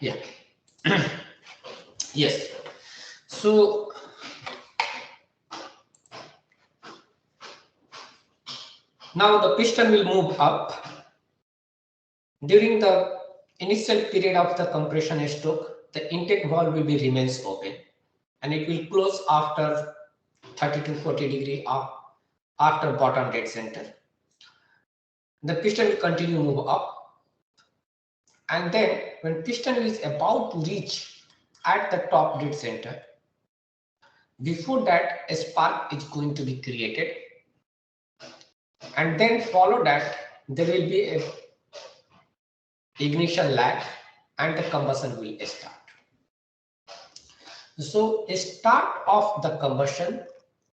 Yeah. Yes. So now the piston will move up. During the initial period of the compression stroke, the intake valve will be remains open and it will close after 30 to 40 degree up after bottom dead center. The piston will continue to move up, and then when piston is about to reach at the top dead center, before that a spark is going to be created, and then follow that there will be a ignition lag and the combustion will start. So a start of the combustion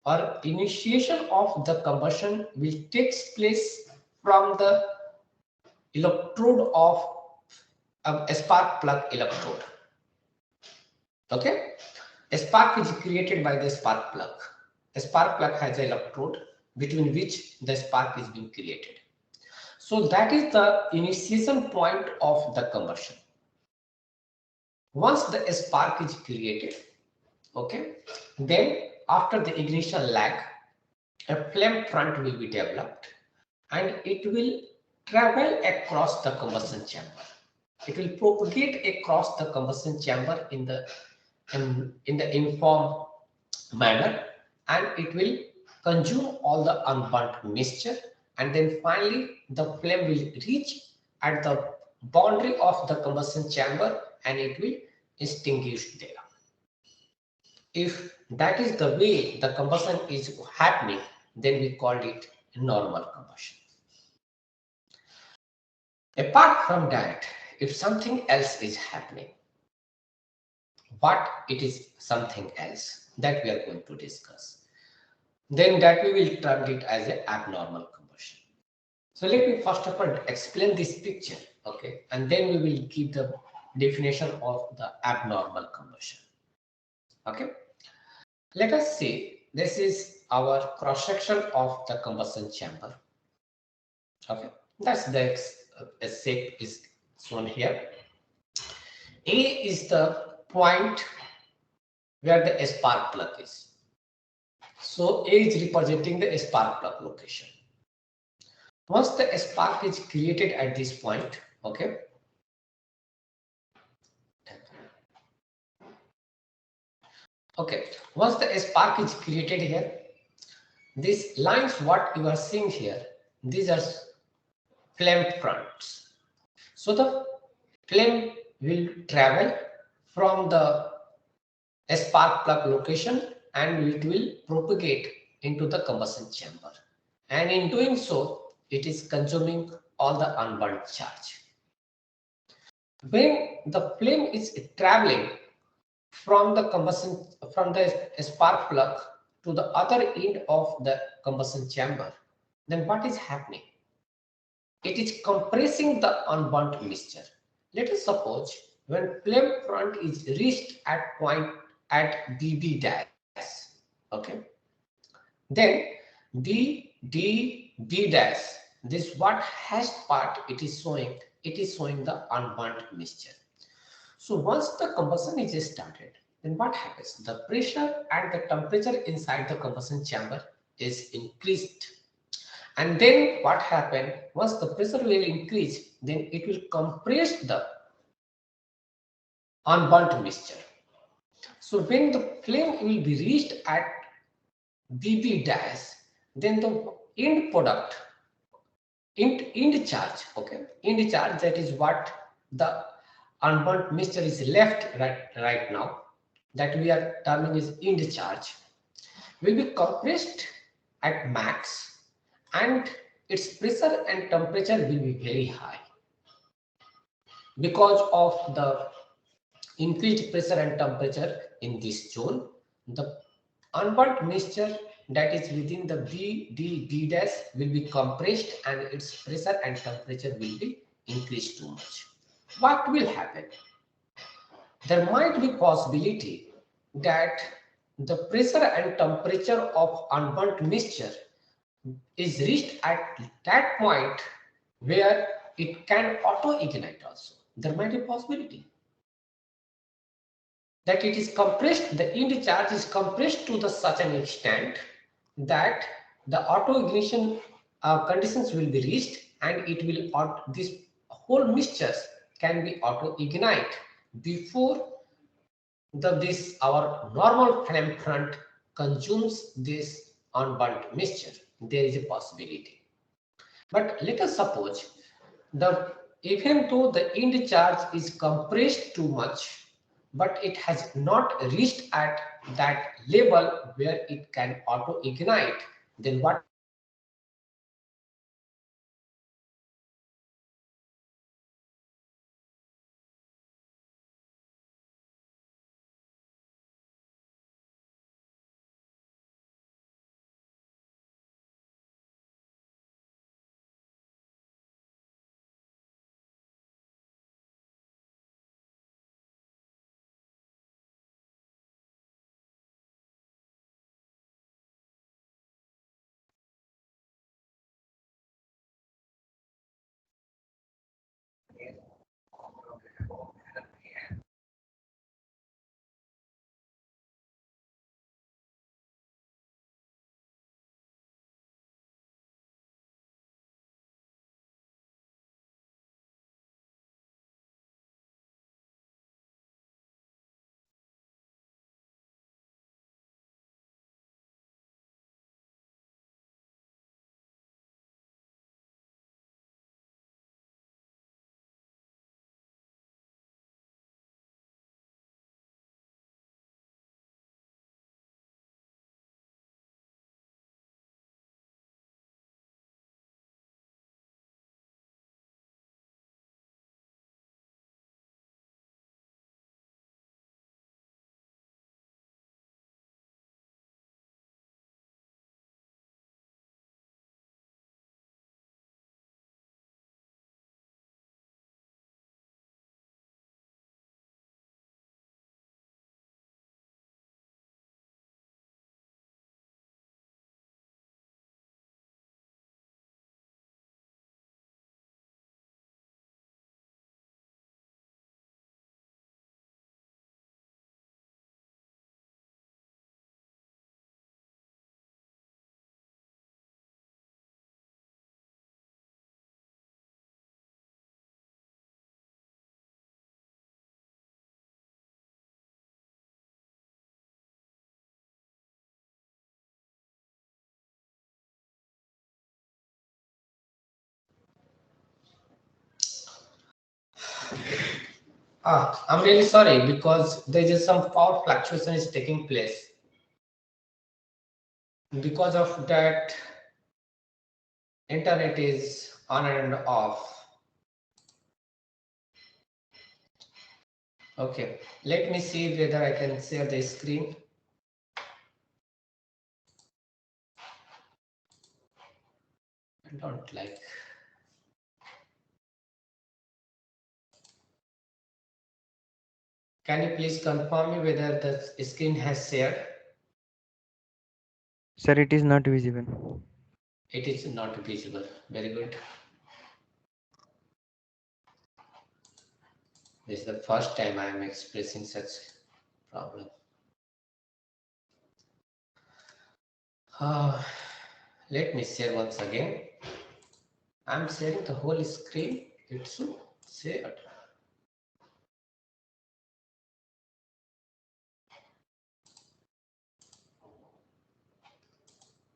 or initiation of the combustion will takes place from the electrode of a spark plug electrode. Okay, a spark is created by the spark plug. A spark plug has an electrode between which the spark is being created. So that is the initiation point of the combustion. Once the spark is created, okay, then after the ignition lag, a flame front will be developed and it will travel across the combustion chamber. It will propagate across the combustion chamber in the uniform manner, and it will consume all the unburnt mixture, and then finally the flame will reach at the boundary of the combustion chamber and it will extinguish there. If that is the way the combustion is happening, then we called it normal combustion. Apart from that, if something else is happening, what it is something else that we are going to discuss, then that we will term it as an abnormal combustion. So let me first of all explain this picture, okay, and then we will give the definition of the abnormal combustion. Okay, let us see, this is our cross section of the combustion chamber. Okay, that's the shape is shown here. A is the point where the spark plug is. So A is representing the spark plug location. Once the spark is created at this point, okay, once the spark is created here, these lines what you are seeing here, these are flame fronts. So the flame will travel from the spark plug location and it will propagate into the combustion chamber, and in doing so it is consuming all the unburnt charge. When the flame is traveling from the spark plug to the other end of the combustion chamber, then what is happening? It is compressing the unburnt mixture. Let us suppose when flame front is reached at point at BB dash, okay, then B D B dash, this what hash part it is showing the unburnt mixture. So once the combustion is started, then what happens? The pressure and the temperature inside the combustion chamber is increased. And then what happened? Once the pressure will increase, then it will compress the unburnt mixture. So when the flame will be reached at BB dash, then the end product, end charge, okay, end charge, that is what the unburnt mixture is left right now, that we are terming is end charge, will be compressed at max and its pressure and temperature will be very high. Because of the increased pressure and temperature in this zone, the unburnt mixture that is within the B dash will be compressed and its pressure and temperature will be increased too much. What will happen? There might be possibility that the pressure and temperature of unburnt mixture is reached at that point where it can auto ignite also. There might be possibility. that it is compressed, the yield charge is compressed to the such an extent that the auto ignition conditions will be reached, and it will this whole mixture can be auto ignite before this our normal flame front consumes this unburnt mixture. There is a possibility. But let us suppose the even though the yield charge is compressed too much, but it has not reached at that level where it can auto ignite, then what I'm really sorry because there is some power fluctuation is taking place. Because of that, internet is on and off. Okay, let me see whether I can share the screen. I don't like. Can you please confirm me whether the screen has shared? Sir, it is not visible. It is not visible. Very good. This is the first time I am expressing such problem. Uh, Let me share once again. I'm sharing the whole screen. It should share.